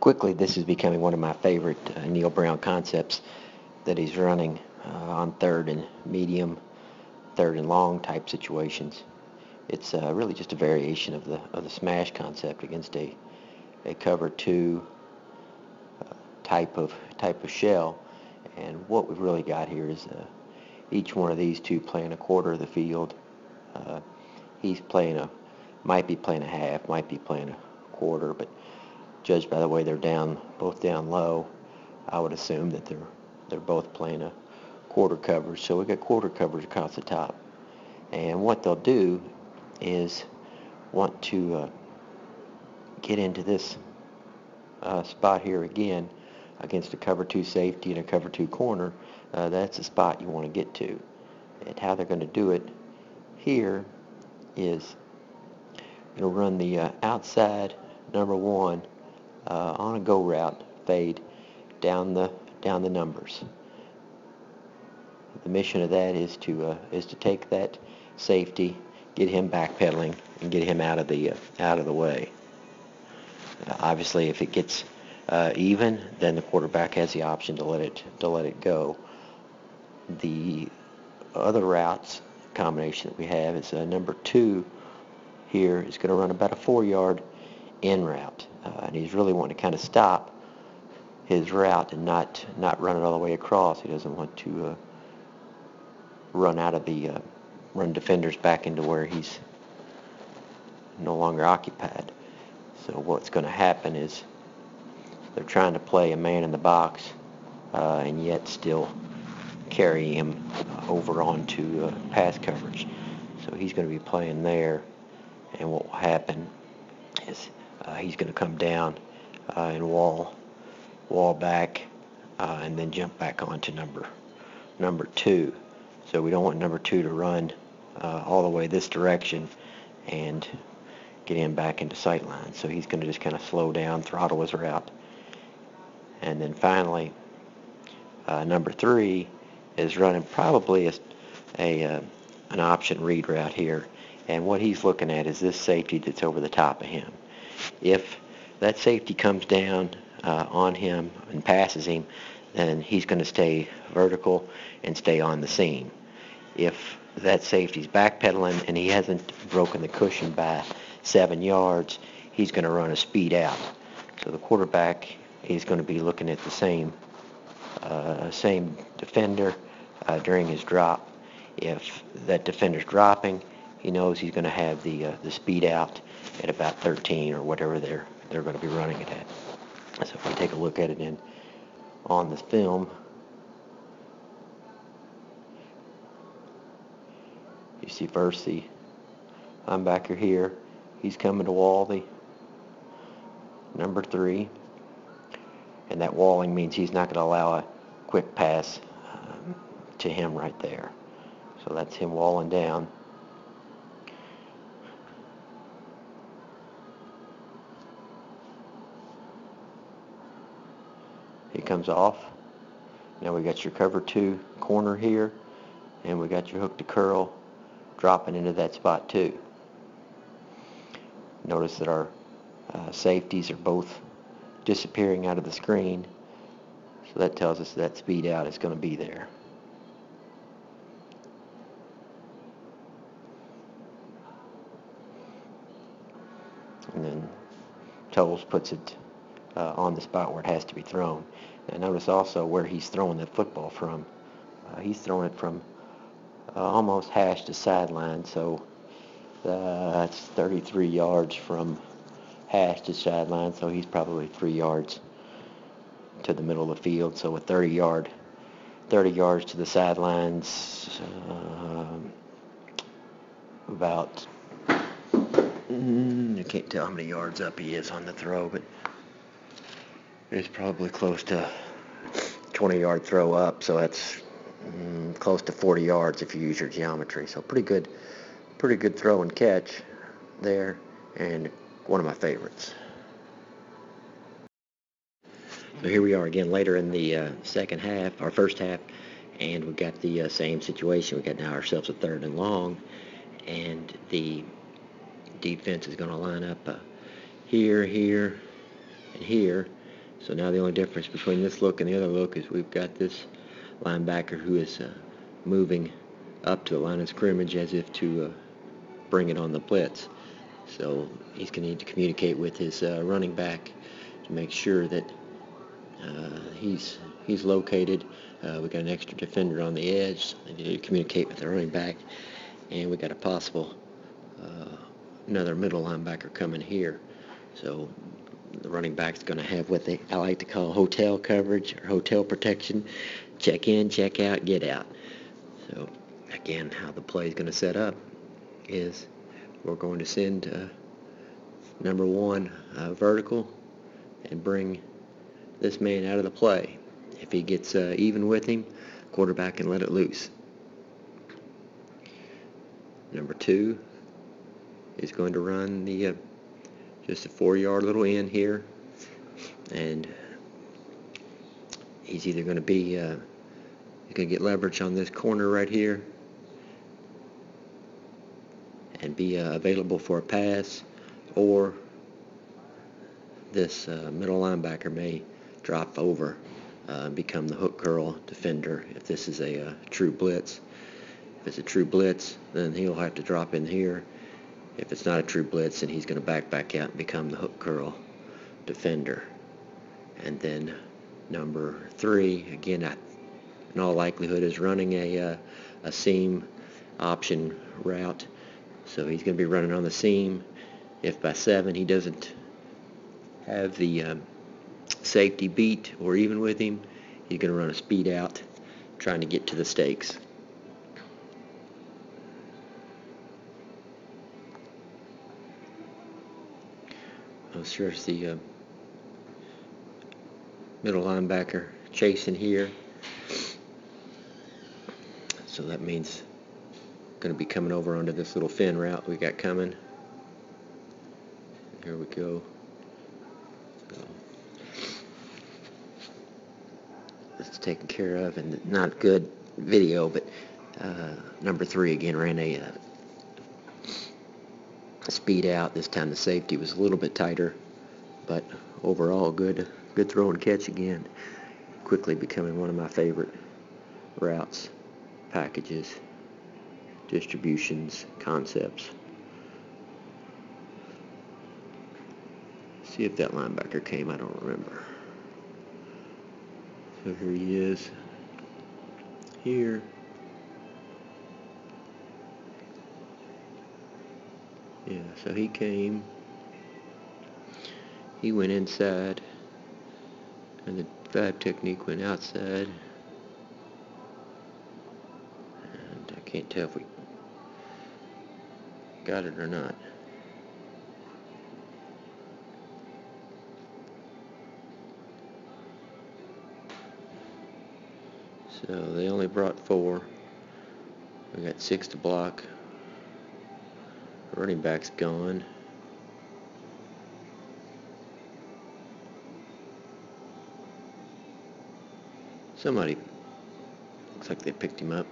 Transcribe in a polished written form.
Quickly, this is becoming one of my favorite Neil Brown concepts that he's running on third and medium, third and long type situations. It's really just a variation of the smash concept against a cover two type of shell. And what we've really got here is each one of these two playing a quarter of the field. Uh, he's might be playing a half, might be playing a quarter, but judged by the way they're both down low, I would assume that they're both playing a quarter coverage. So we got quarter coverage across the top. And what they'll do is want to get into this spot here again against a cover two safety and a cover two corner. That's the spot you want to get to. And how they're going to do it here is going to run the outside number one on a go route fade down the numbers. The mission of that is to take that safety, get him backpedaling, and get him out of the way. Obviously, if it gets even, then the quarterback has the option to let it go. The other routes combination that we have is number two here is going to run about a 4-yard in route, and he's really wanting to kind of stop his route and not run it all the way across. He doesn't want to run defenders back into where he's no longer occupied. So what's going to happen is they're trying to play a man in the box and yet still carry him over onto pass coverage. So he's going to be playing there, and what will happen is he's going to come down and wall back and then jump back onto number two. So we don't want number two to run all the way this direction and get him back into sight line. So he's going to just kind of slow down, throttle his route. And then finally, number three is running probably an option read route here. And what he's looking at is this safety that's over the top of him. If that safety comes down on him and passes him, then he's going to stay vertical and stay on the seam. If that safety's backpedaling and he hasn't broken the cushion by 7 yards, he's going to run a speed out. So the quarterback is going to be looking at the same defender during his drop. If that defender's dropping, he knows he's going to have the speed out at about 13 or whatever they're going to be running it at. So if we take a look at it on this film, you see first the linebacker here. He's coming to wall the number three, and that walling means he's not going to allow a quick pass to him right there. So that's him walling down. He comes off. Now we got your cover two corner here, and we got your hook to curl dropping into that spot too. Notice that our safeties are both disappearing out of the screen, so that tells us that speed out is going to be there. And then Tolles puts it on the spot where it has to be thrown. Now notice also where he's throwing that football from. He's throwing it from almost hash to sideline, so that's 33 yards from hash to sideline, so he's probably 3 yards to the middle of the field. So a 30 yards to the sidelines, about I can't tell how many yards up he is on the throw, but it's probably close to 20-yard throw up, so that's close to 40 yards if you use your geometry. So pretty good throw and catch there, and one of my favorites. So here we are again later in the second half, our first half, and we've got the same situation. We've got now ourselves a third and long, and the defense is going to line up here, and here, So now the only difference between this look and the other look is we've got this linebacker who is moving up to the line of scrimmage as if to bring it on the blitz. So he's going to need to communicate with his running back to make sure that he's located. We got an extra defender on the edge. So they need to communicate with the running back, and we got a possible another middle linebacker coming here. So the running back's going to have what I like to call hotel coverage or hotel protection. Check in, check out, get out. So again, how the play is going to set up is we're going to send number one vertical and bring this man out of the play. If he gets even with him, quarterback can let it loose. Number two is going to run the just a 4-yard little in here, and he's either going to be he's going to get leverage on this corner right here and be available for a pass, or this middle linebacker may drop over and become the hook curl defender if this is a true blitz. If it's a true blitz, then he'll have to drop in here. If it's not a true blitz, then he's going to back out and become the hook curl defender. And then number three, again, in all likelihood, is running a seam option route. So he's going to be running on the seam. If by 7 he doesn't have the safety beat or even with him, he's going to run a speed out trying to get to the stakes. Here's the middle linebacker chasing here. So that means going to be coming over onto this little fin route we got coming. Here we go. So this is taken care of, and not good video, but number 3 again ran a speed out. This time the safety was a little bit tighter, but overall good throw and catch again. Quickly becoming one of my favorite routes, packages, distributions, concepts. See if that linebacker came, I don't remember. So here he is here. Yeah, so he came, he went inside, and the 5 technique went outside, and I can't tell if we got it or not. So they only brought 4. We got 6 to block. Running back's gone. Somebody, looks like they picked him up.